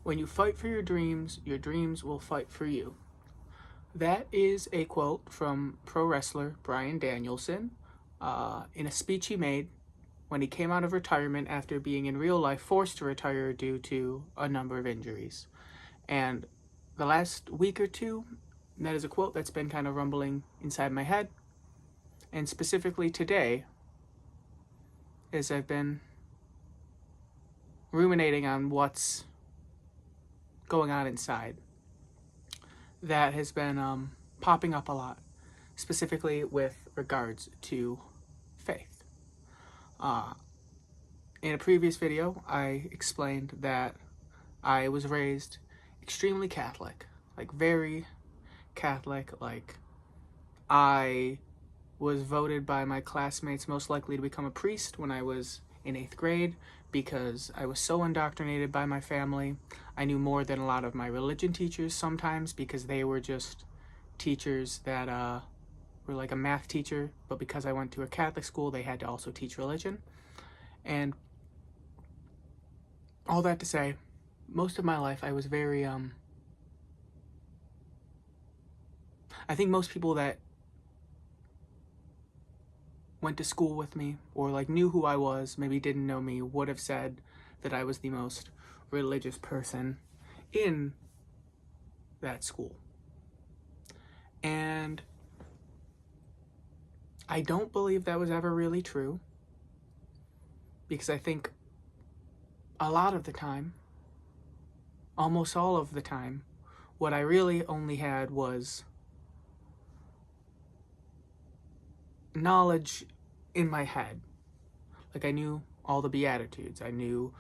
When you fight for your dreams will fight for you. That is a quote from pro wrestler Bryan Danielson in a speech he made when he came out of retirement after being in real life forced to retire due to a number of injuries. And the last week or two, that is a quote that's been kind of rumbling inside my head. And specifically today, as I've been ruminating on what's going on inside, that has been popping up a lot, specifically with regards to faith. In a previous video, I explained that I was raised extremely Catholic, like very Catholic. Like, I was voted by my classmates most likely to become a priest when I was in 8th grade because I was so indoctrinated by my family. I knew more than a lot of my religion teachers sometimes because they were just teachers that were like a math teacher, but because I went to a Catholic school, they had to also teach religion. And all that to say, most of my life I was very I think most people that went to school with me or like knew who I was, maybe didn't know me, would have said that I was the most religious person in that school. And I don't believe that was ever really true, because I think a lot of the time, almost all of the time, what I really only had was knowledge in my head. Like, I knew all the Beatitudes. I knew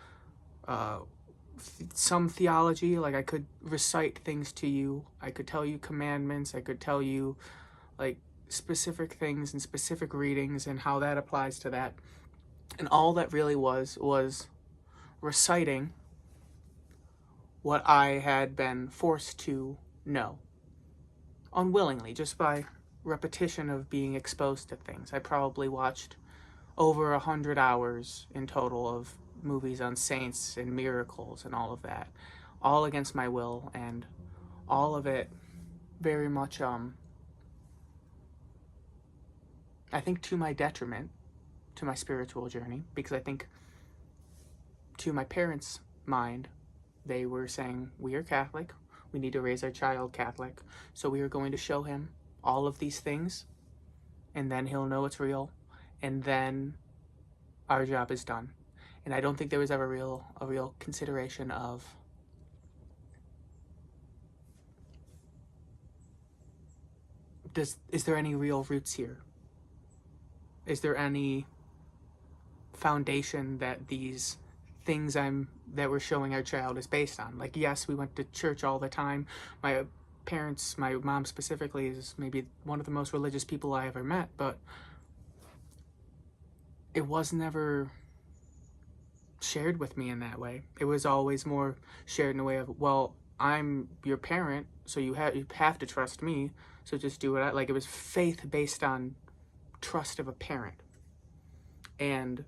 some theology. Like, I could recite things to you. I could tell you commandments. I could tell you, like, specific things and specific readings and how that applies to that. And all that really was reciting what I had been forced to know unwillingly, just by repetition of being exposed to things. I probably watched over 100 hours in total of movies on saints and miracles and all of that, all against my will, and all of it very much I think to my detriment to my spiritual journey, because I think to my parents' mind they were saying, we are Catholic, we need to raise our child Catholic, so we are going to show him all of these things, and then he'll know it's real, and then our job is done. And I don't think there was ever a real consideration of is there any real roots here? Is there any foundation that these things that we're showing our child is based on? Like, yes, we went to church all the time. My parents, my mom specifically, is maybe one of the most religious people I ever met, but it was never shared with me in that way. It was always more shared in a way of, well, I'm your parent, so you have to trust me, so just do what I like. It was faith based on trust of a parent. And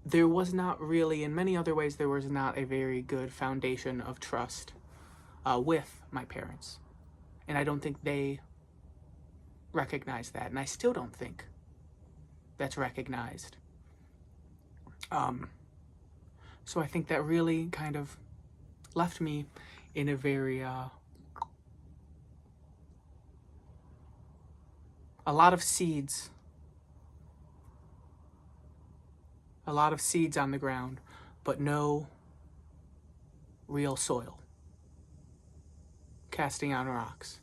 there was not really, in many other ways, there was not a very good foundation of trust with my parents. And I don't think they recognized that. And I still don't think that's recognized. So I think that really kind of left me in a very, a lot of seeds on the ground, but no real soil. Casting on rocks.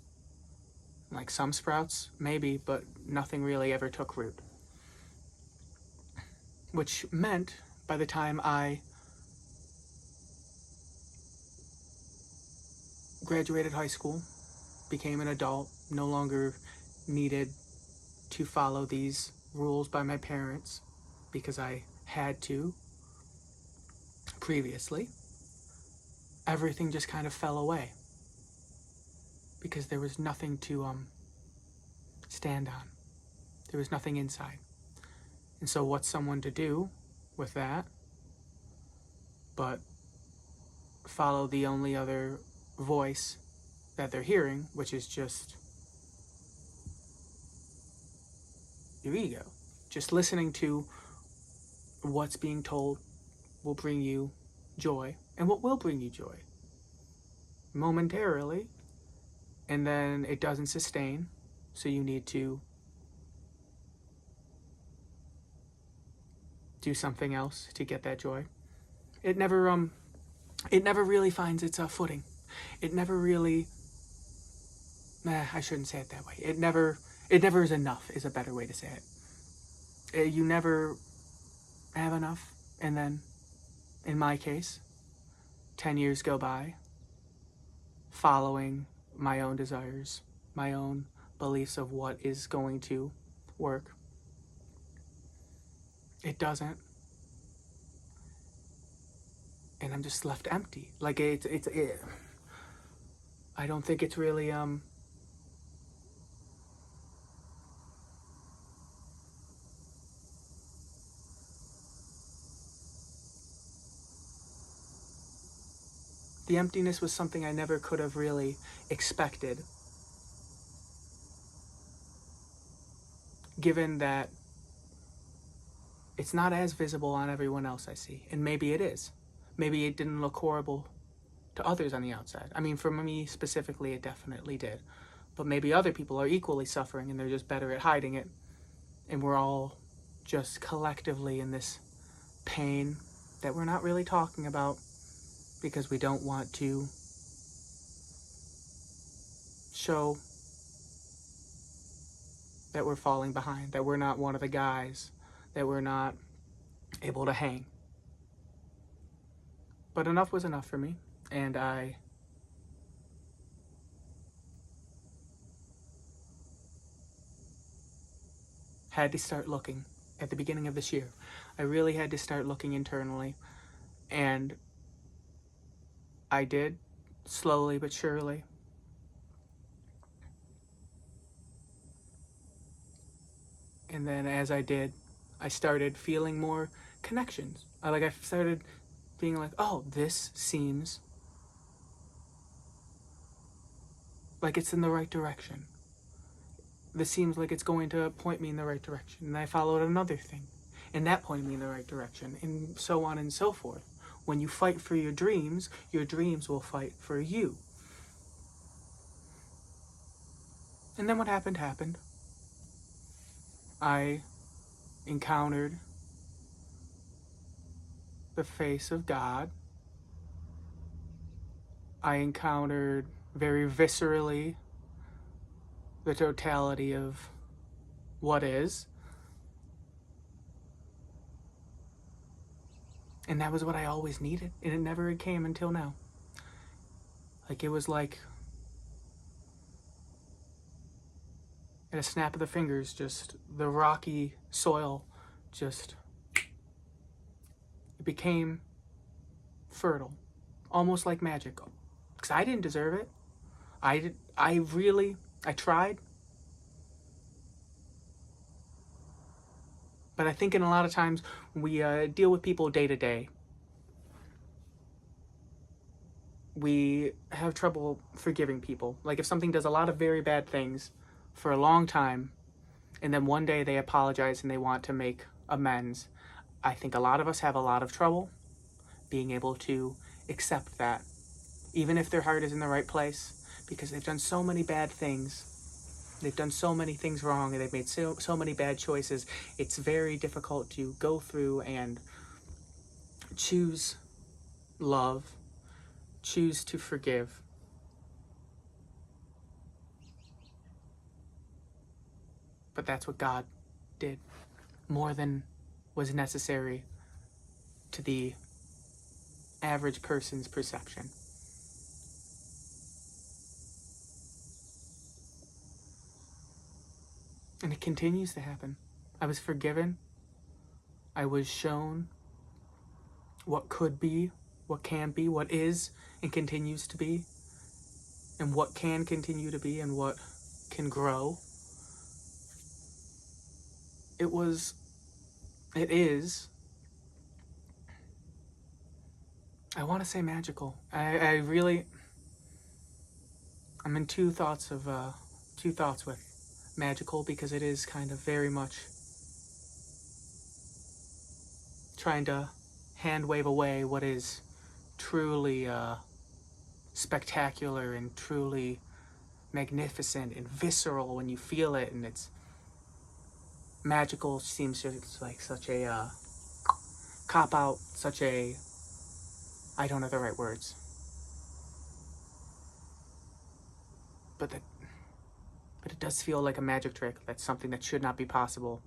Like some sprouts, maybe, but nothing really ever took root. Which meant by the time I graduated high school, became an adult, no longer needed to follow these rules by my parents because I had to previously, everything just kind of fell away because there was nothing to stand on. There was nothing inside. And so what's someone to do with that but follow the only other voice that they're hearing, which is just your ego. Just listening to what's being told will bring you joy. And what will bring you joy? Momentarily. And then it doesn't sustain. So you need to do something else to get that joy. It never really finds its footing. It never really, I shouldn't say it that way. It never is enough is a better way to say it. You never have enough, and then, in my case, 10 years go by following my own desires, my own beliefs of what is going to work. It doesn't. And I'm just left empty. Like, I don't think it's really, the emptiness was something I never could have really expected, given that it's not as visible on everyone else I see. And maybe it is. Maybe it didn't look horrible to others on the outside. I mean, for me specifically, it definitely did. But maybe other people are equally suffering and they're just better at hiding it. And we're all just collectively in this pain that we're not really talking about because we don't want to show that we're falling behind, that we're not one of the guys, that we're not able to hang. But enough was enough for me, and I had to start looking at the beginning of this year. I really had to start looking internally, and I did, slowly but surely. And then as I did, I started feeling more connections. I started being like, oh, this seems like it's in the right direction. This seems like it's going to point me in the right direction. And I followed another thing, and that pointed me in the right direction, and so on and so forth. When you fight for your dreams will fight for you. And then what happened. I encountered the face of God. I encountered very viscerally the totality of what is. And that was what I always needed. And it never came until now. Like, it was like at a snap of the fingers, just the rocky soil just, it became fertile, almost like magic. Because I didn't deserve it. I tried. But I think in a lot of times when we deal with people day to day, we have trouble forgiving people. Like, if something does a lot of very bad things for a long time, and then one day they apologize and they want to make amends, I think a lot of us have a lot of trouble being able to accept that, even if their heart is in the right place, because they've done so many bad things. They've done so many things wrong, and they've made so many bad choices. It's very difficult to go through and choose love, choose to forgive. But that's what God did, more than was necessary to the average person's perception. And it continues to happen. I was forgiven. I was shown what could be, what can be, what is and continues to be, and what can continue to be, and what can grow. it is, I want to say magical. I'm in two thoughts with magical, because it is kind of very much trying to hand wave away what is truly spectacular and truly magnificent and visceral when you feel it, and it's magical seems just like such a cop out, such a, I don't know the right words, but it does feel like a magic trick, that something that should not be possible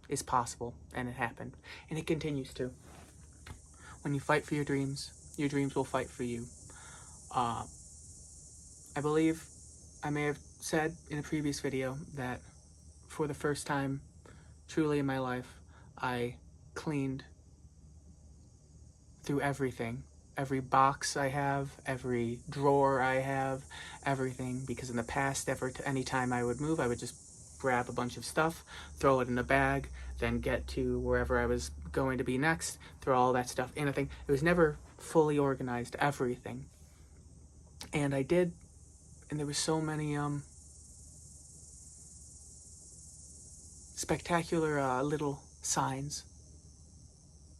is possible, and it happened, and it continues to. When you fight for your dreams will fight for you. I believe I may have said in a previous video that for the first time truly in my life, I cleaned through everything. Every box I have, every drawer I have, everything. Because in the past, any time I would move, I would just grab a bunch of stuff, throw it in a bag, then get to wherever I was going to be next, throw all that stuff in a thing. It was never fully organized, everything. And I did, and there were so many spectacular little signs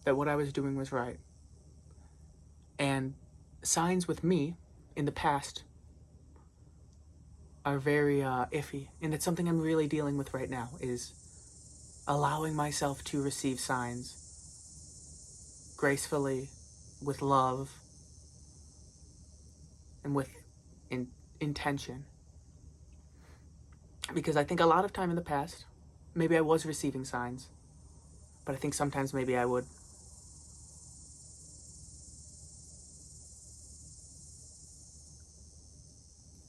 that what I was doing was right. And signs with me in the past are very iffy, and it's something I'm really dealing with right now, is allowing myself to receive signs gracefully, with love, and with intention. Because I think a lot of time in the past, maybe I was receiving signs, but I think sometimes maybe I would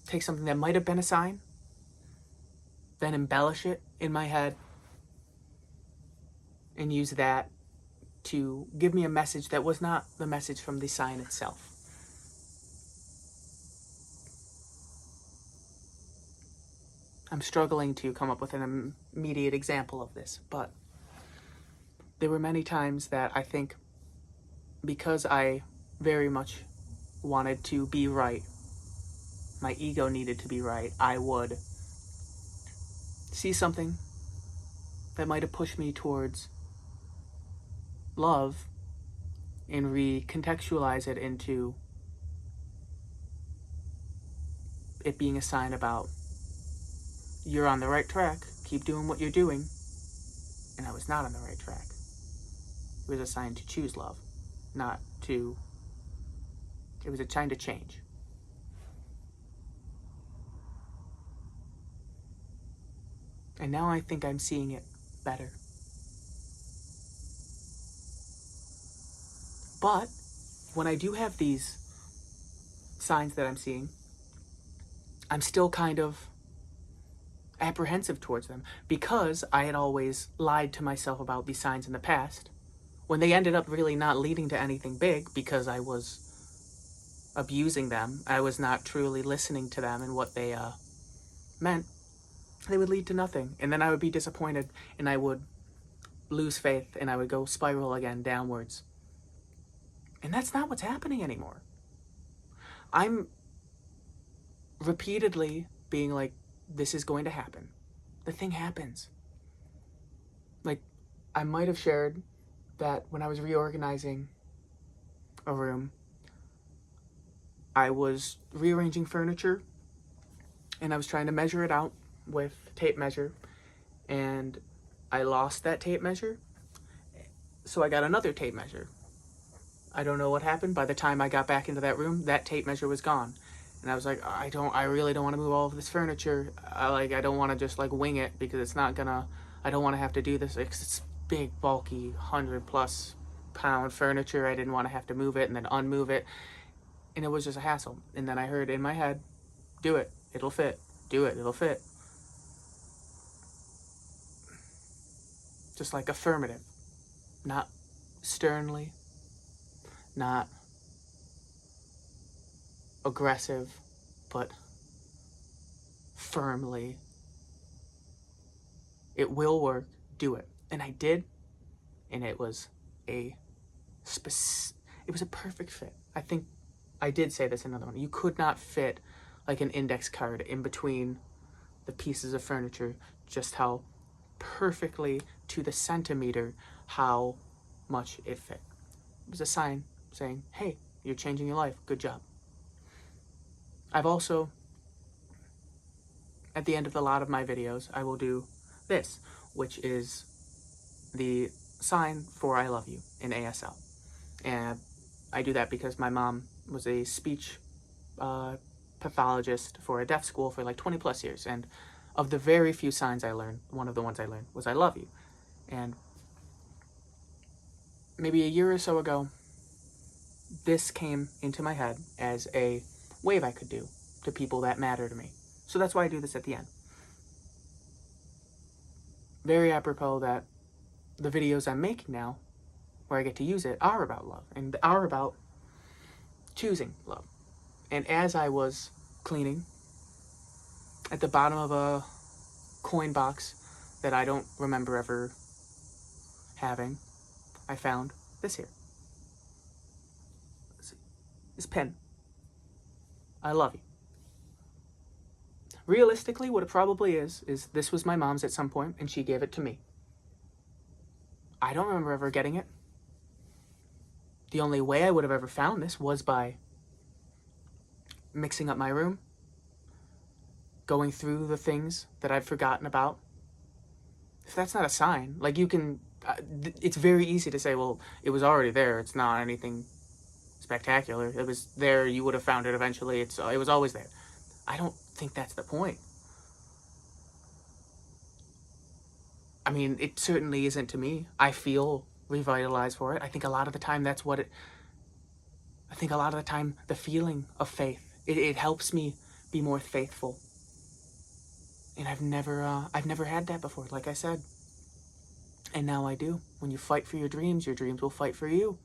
take something that might have been a sign, then embellish it in my head, and use that to give me a message that was not the message from the sign itself. I'm struggling to come up with an immediate example of this, but there were many times that I think, because I very much wanted to be right, my ego needed to be right, I would see something that might have pushed me towards love and recontextualize it into it being a sign about, you're on the right track, keep doing what you're doing. And I was not on the right track. It was a sign to choose love, it was a sign to change. And now I think I'm seeing it better. But when I do have these signs that I'm seeing, I'm still kind of apprehensive towards them, because I had always lied to myself about these signs in the past, when they ended up really not leading to anything big, because I was abusing them. I was not truly listening to them and what they meant. They would lead to nothing, and then I would be disappointed, and I would lose faith, and I would go spiral again downwards. And that's not what's happening anymore. I'm repeatedly being like, this is going to happen. The thing happens. Like, I might have shared that when I was reorganizing a room, I was rearranging furniture, and I was trying to measure it out with tape measure, and I lost that tape measure, so I got another tape measure. I don't know what happened. By the time I got back into that room, that tape measure was gone. And I was like, I really don't want to move all of this furniture. I don't want to just wing it, because it's not gonna, I don't want to have to do this. It's big, bulky, 100+ pound furniture. I didn't want to have to move it and then unmove it. And it was just a hassle. And then I heard in my head, do it, it'll fit. Do it, it'll fit. Just like affirmative. Not sternly, not aggressive, but firmly. It will work, do it. And I did, and it was a perfect fit. I think I did say this in another one. You could not fit like an index card in between the pieces of furniture, just how perfectly to the centimeter how much it fit. It was a sign saying, hey, you're changing your life. Good job. I've also, at the end of a lot of my videos, I will do this, which is the sign for I love you in ASL. And I do that because my mom was a speech pathologist for a deaf school for like 20 plus years. And of the very few signs I learned, one of the ones I learned was I love you. And maybe a year or so ago, this came into my head as a wave I could do to people that matter to me. So that's why I do this at the end. Very apropos that the videos I'm making now, where I get to use it, are about love and are about choosing love. And as I was cleaning, at the bottom of a coin box that I don't remember ever having, I found this here. This pen. I love you. Realistically, what it probably is this was my mom's at some point, and she gave it to me. I don't remember ever getting it. The only way I would have ever found this was by mixing up my room, going through the things that I've forgotten about. If that's not a sign, like you can, it's very easy to say, well, it was already there. It's not anything spectacular. It was there. You would have found it eventually. It was always there. I don't think that's the point. I mean, it certainly isn't to me. I feel revitalized for it. I think a lot of the time that's what it, I think a lot of the time the feeling of faith, it helps me be more faithful. And I've never had that before, like I said. And now I do. When you fight for your dreams will fight for you.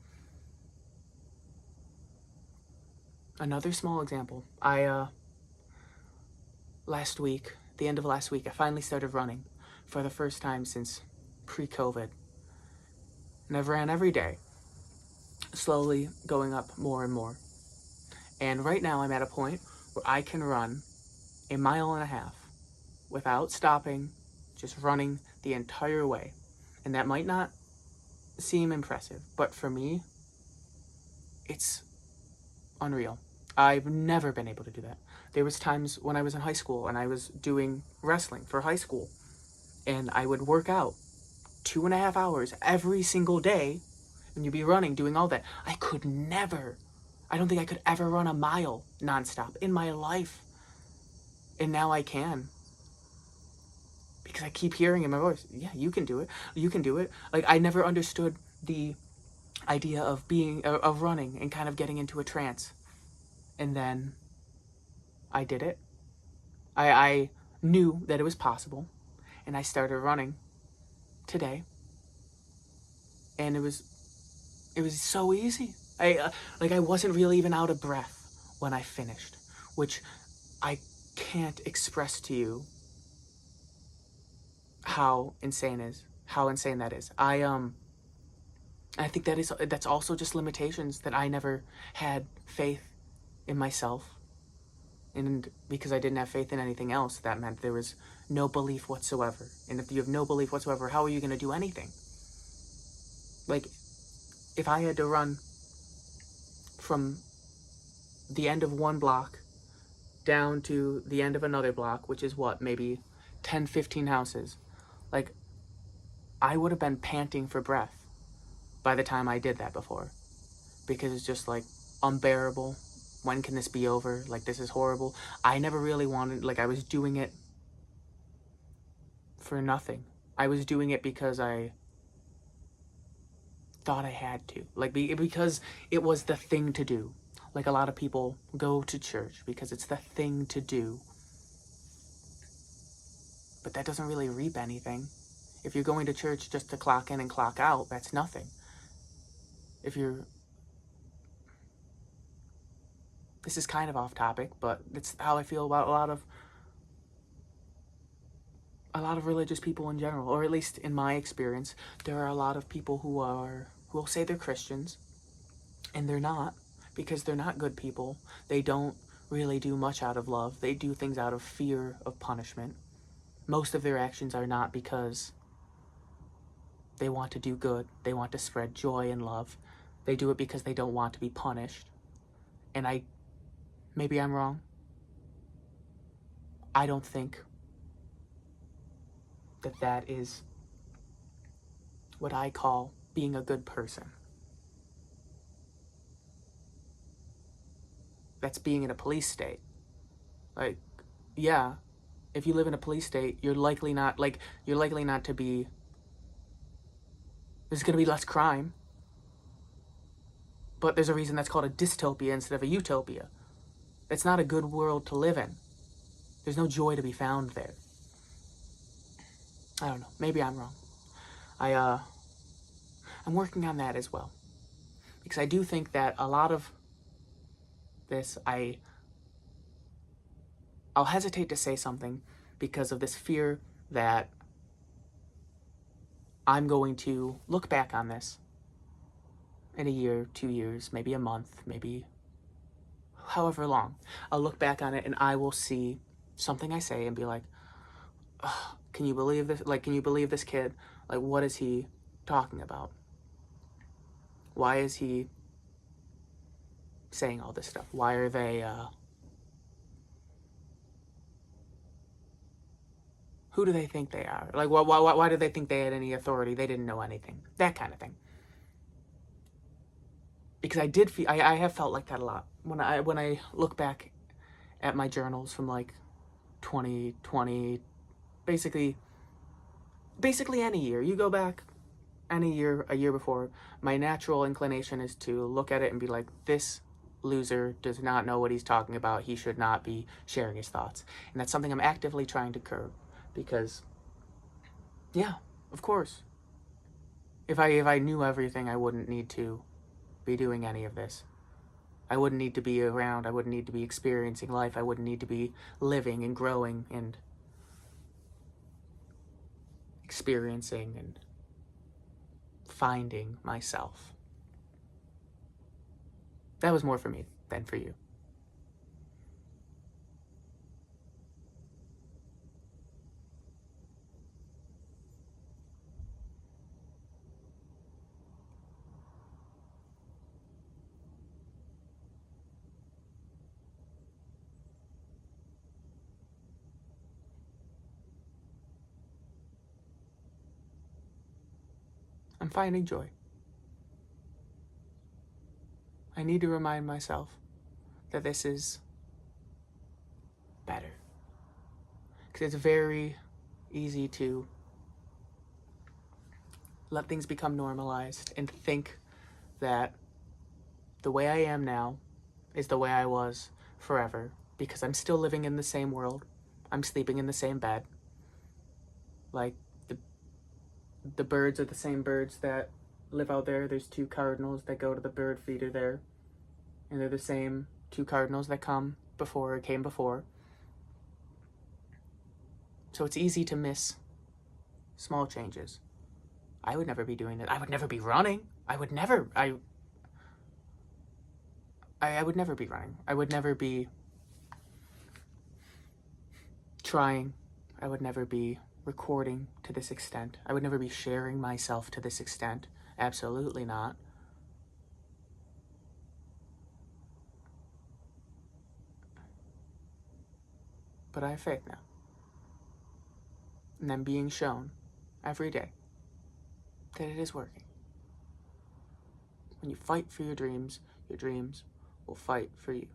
Another small example. Last week, the end of last week, I finally started running for the first time since pre-COVID. And I've ran every day, slowly going up more and more. And right now I'm at a point where I can run 1.5 miles without stopping, just running the entire way. And that might not seem impressive, but for me, it's unreal. I've never been able to do that. There was times when I was in high school and I was doing wrestling for high school, and I would work out 2.5 hours every single day, and you'd be running, doing all that. I don't think I could ever run 1 mile nonstop in my life. And now I can. Because I keep hearing in my voice, yeah, you can do it. You can do it. Like, I never understood the idea of running and kind of getting into a trance. And then I did it. I knew that it was possible. And I started running today. And it was so easy. I wasn't really even out of breath when I finished, which I can't express to you how insane that is. I think that's also just limitations that I never had faith in myself. And because I didn't have faith in anything else, that meant there was no belief whatsoever. And if you have no belief whatsoever, how are you going to do anything? Like, if I had to run from the end of one block down to the end of another block, which is what, maybe 10, 15 houses, like, I would have been panting for breath by the time I did that before. Because it's just, like, unbearable. When can this be over? Like, this is horrible. I never really wanted, like, I was doing it for nothing. I was doing it because I thought I had to. Like, because it was the thing to do. Like, a lot of people go to church because it's the thing to do. But that doesn't really reap anything. If you're going to church just to clock in and clock out, that's nothing. This is kind of off topic, but it's how I feel about a lot of religious people in general, or at least in my experience, there are a lot of people who will say they're Christians, and they're not, because they're not good people. They don't really do much out of love. They do things out of fear of punishment. Most of their actions are not because they want to do good. They want to spread joy and love. They do it because they don't want to be punished. And maybe I'm wrong. I don't think that is what I call being a good person. That's being in a police state. Like, yeah, if you live in a police state, you're likely not to be, there's going to be less crime. But there's a reason that's called a dystopia instead of a utopia. It's not a good world to live in. There's no joy to be found there. I don't know. Maybe I'm wrong. I'm working on that as well. Because I do think that a lot of this, I'll hesitate to say something because of this fear that I'm going to look back on this in a year, 2 years, maybe a month, maybe however long. I'll look back on it and I will see something I say and be like, can you believe this? Like, can you believe this kid? Like, what is he talking about? Why is he saying all this stuff? Why are they, who do they think they are? Like, why do they think they had any authority? They didn't know anything. That kind of thing. Because I have felt like that a lot. When I look back at my journals from like 2020, basically any year. You go back any year, a year before, my natural inclination is to look at it and be like, this loser does not know what he's talking about. He should not be sharing his thoughts. And that's something I'm actively trying to curb. Because, yeah, of course. If I knew everything, I wouldn't need to be doing any of this. I wouldn't need to be around. I wouldn't need to be experiencing life. I wouldn't need to be living and growing and experiencing and finding myself. That was more for me than for you. I'm finding joy. I need to remind myself that this is better. Because it's very easy to let things become normalized and think that the way I am now is the way I was forever. Because I'm still living in the same world. I'm sleeping in the same bed. Like, the birds are the same birds that live out there. There's 2 cardinals that go to the bird feeder there. And they're the same 2 cardinals that came before. So it's easy to miss small changes. I would never be doing that. I would never be running. I would never be running. I would never be trying. I would never be recording to this extent. I would never be sharing myself to this extent. Absolutely not. But I have faith now. And I'm being shown every day that it is working. When you fight for your dreams will fight for you.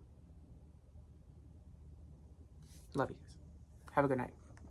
Love you guys. Have a good night.